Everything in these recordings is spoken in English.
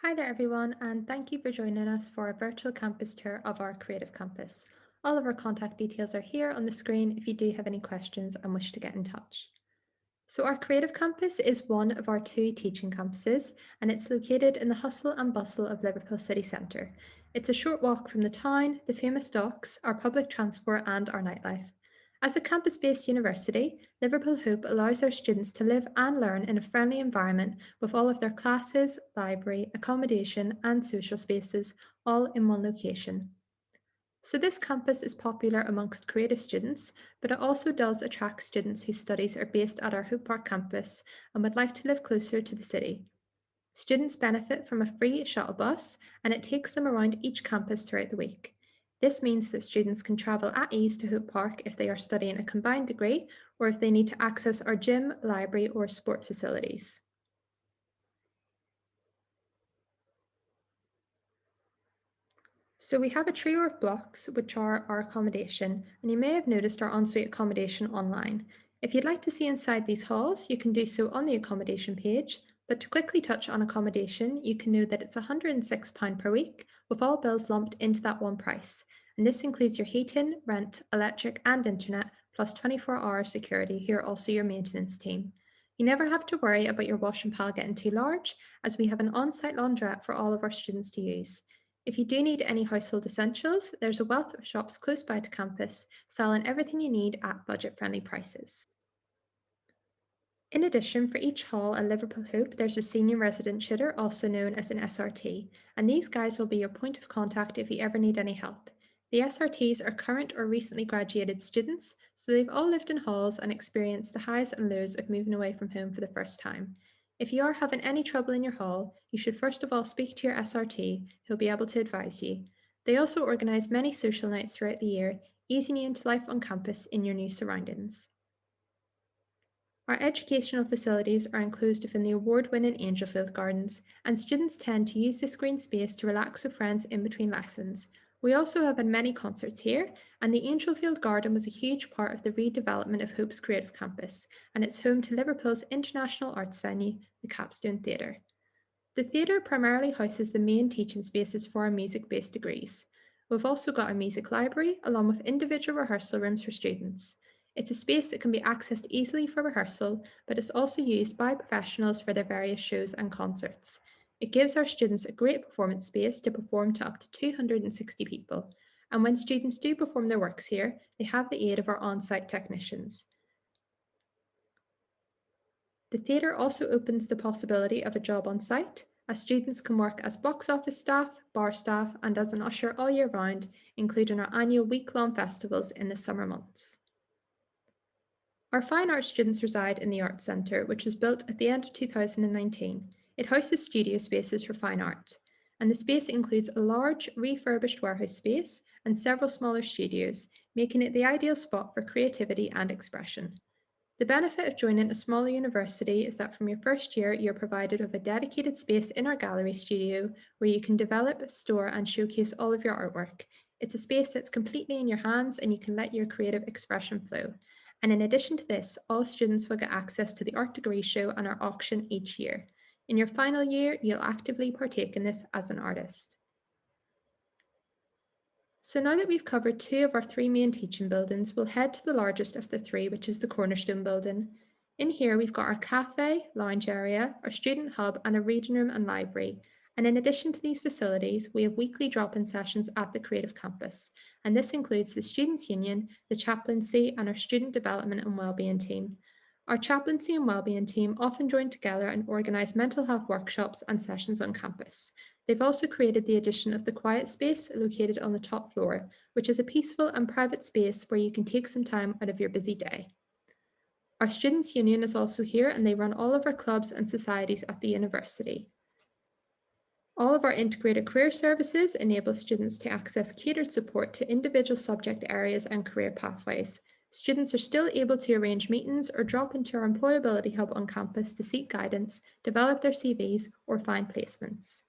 Hi there, everyone, and thank you for joining us for a virtual campus tour of our Creative Campus. All of our contact details are here on the screen if you do have any questions and wish to get in touch. So, our Creative Campus is one of our two teaching campuses, and it's located in the hustle and bustle of Liverpool city centre. It's a short walk from the town, the famous docks, our public transport, and our nightlife. As a campus based university, Liverpool Hope allows our students to live and learn in a friendly environment with all of their classes, library, accommodation, and social spaces all in one location. So, this campus is popular amongst creative students, but it also does attract students whose studies are based at our Hope Park campus and would like to live closer to the city. Students benefit from a free shuttle bus, and it takes them around each campus throughout the week. This means that students can travel at ease to Hope Park if they are studying a combined degree or if they need to access our gym, library, or sport facilities. So we have a trio of blocks, which are our accommodation, and you may have noticed our ensuite accommodation online. If you'd like to see inside these halls, you can do so on the accommodation page, but to quickly touch on accommodation, you can know that it's £106 per week, with all bills lumped into that one price. And this includes your heating, rent, electric, and internet, plus 24-hour security, who are also your maintenance team. You never have to worry about your wash and pal getting too large, as we have an on-site laundrette for all of our students to use. If you do need any household essentials, there's a wealth of shops close by to campus selling everything you need at budget friendly prices. In addition, for each hall at Liverpool Hope, there's a senior resident tutor, also known as an SRT, and these guys will be your point of contact if you ever need any help. The SRTs are current or recently graduated students, so they've all lived in halls and experienced the highs and lows of moving away from home for the first time. If you are having any trouble in your hall, you should first of all speak to your SRT, who'll be able to advise you. They also organise many social nights throughout the year, easing you into life on campus in your new surroundings. Our educational facilities are enclosed within the award-winning Angelfield Gardens, and students tend to use this green space to relax with friends in between lessons. We also have had many concerts here, and the Angelfield Garden was a huge part of the redevelopment of Hope's Creative Campus, and it's home to Liverpool's international arts venue, the Capstone Theatre. The theatre primarily houses the main teaching spaces for our music-based degrees. We've also got a music library, along with individual rehearsal rooms for students. It's a space that can be accessed easily for rehearsal, but is also used by professionals for their various shows and concerts. It gives our students a great performance space to perform to up to 260 people. And when students do perform their works here, they have the aid of our on site technicians. The theatre also opens the possibility of a job on site, as students can work as box office staff, bar staff, and as an usher all year round, including our annual week-long festivals in the summer months. Our fine arts students reside in the Arts Centre, which was built at the end of 2019. It houses studio spaces for fine art, and the space includes a large, refurbished warehouse space and several smaller studios, making it the ideal spot for creativity and expression. The benefit of joining a smaller university is that from your first year, you're provided with a dedicated space in our gallery studio where you can develop, store, and showcase all of your artwork. It's a space that's completely in your hands and you can let your creative expression flow. And in addition to this, all students will get access to the art degree show and our auction each year. In your final year, you'll actively partake in this as an artist. So now that we've covered two of our three main teaching buildings, we'll head to the largest of the three, which is the Cornerstone building. In here, we've got our cafe, lounge area, our student hub, and a reading room and library. And in addition to these facilities, we have weekly drop-in sessions at the Creative Campus. And this includes the Students' Union, the chaplaincy, and our Student Development and Wellbeing team. Our chaplaincy and wellbeing team often join together and organise mental health workshops and sessions on campus. They've also created the addition of the Quiet Space located on the top floor, which is a peaceful and private space where you can take some time out of your busy day. Our Students' Union is also here and they run all of our clubs and societies at the university. All of our integrated career services enable students to access catered support to individual subject areas and career pathways. Students are still able to arrange meetings or drop into our employability hub on campus to seek guidance, develop their CVs, or find placements.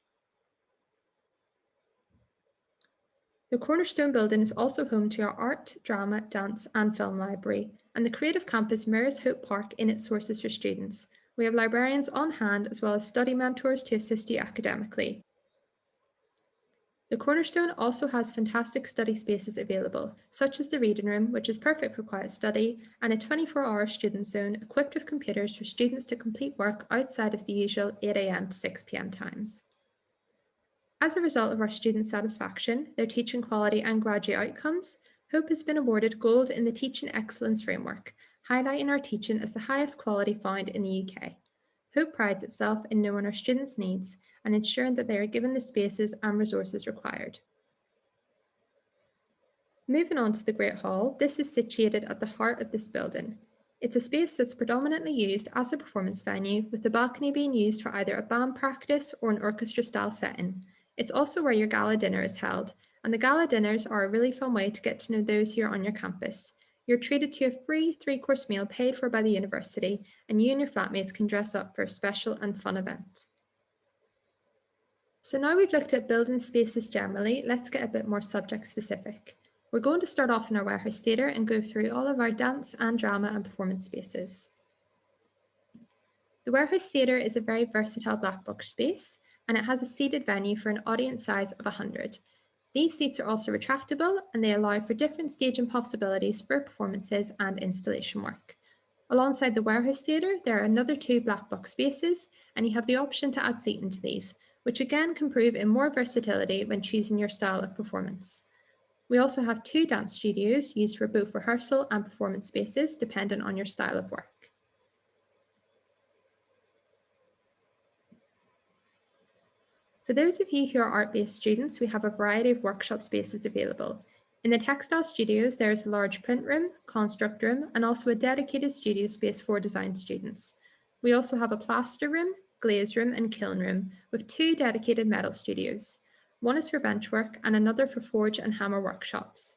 The Cornerstone building is also home to our art, drama, dance, and film library, and the Creative Campus mirrors Hope Park in its sources for students. We have librarians on hand as well as study mentors to assist you academically. The Cornerstone also has fantastic study spaces available, such as the Reading Room, which is perfect for quiet study, and a 24-hour student zone equipped with computers for students to complete work outside of the usual 8 a.m. to 6 p.m. times. As a result of our student satisfaction, their teaching quality and graduate outcomes, Hope has been awarded Gold in the Teaching Excellence Framework, highlighting our teaching as the highest quality found in the UK. Hope prides itself in knowing our students' needs and ensuring that they are given the spaces and resources required. Moving on to the Great Hall, this is situated at the heart of this building. It's a space that's predominantly used as a performance venue, with the balcony being used for either a band practice or an orchestra-style setting. It's also where your gala dinner is held, and the gala dinners are a really fun way to get to know those here on your campus. You're treated to a free 3-course meal paid for by the university, and you and your flatmates can dress up for a special and fun event. So now we've looked at building spaces generally, let's get a bit more subject specific. We're going to start off in our Warehouse Theatre and go through all of our dance and drama and performance spaces. The Warehouse Theatre is a very versatile black box space, and it has a seated venue for an audience size of 100. These seats are also retractable, and they allow for different staging possibilities for performances and installation work. Alongside the Warehouse Theatre, there are another 2 black box spaces, and you have the option to add seating to these, which again can prove in more versatility when choosing your style of performance. We also have 2 dance studios used for both rehearsal and performance spaces, dependent on your style of work. For those of you who are art-based students, we have a variety of workshop spaces available. In the textile studios, there is a large print room, construct room, and also a dedicated studio space for design students. We also have a plaster room, glaze room, and kiln room, with 2 dedicated metal studios. One is for benchwork and another for forge and hammer workshops.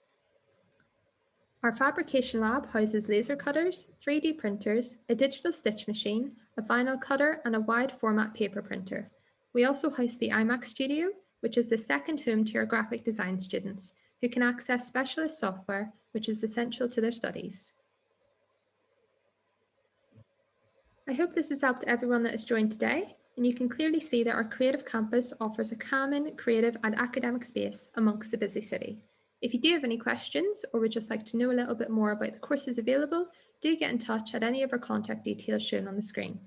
Our fabrication lab houses laser cutters, 3D printers, a digital stitch machine, a vinyl cutter, and a wide format paper printer. We also house the IMAX studio, which is the second home to our graphic design students, who can access specialist software, which is essential to their studies. I hope this has helped everyone that has joined today, and you can clearly see that our creative campus offers a calming, creative, and academic space amongst the busy city. If you do have any questions or would just like to know a little bit more about the courses available, do get in touch at any of our contact details shown on the screen.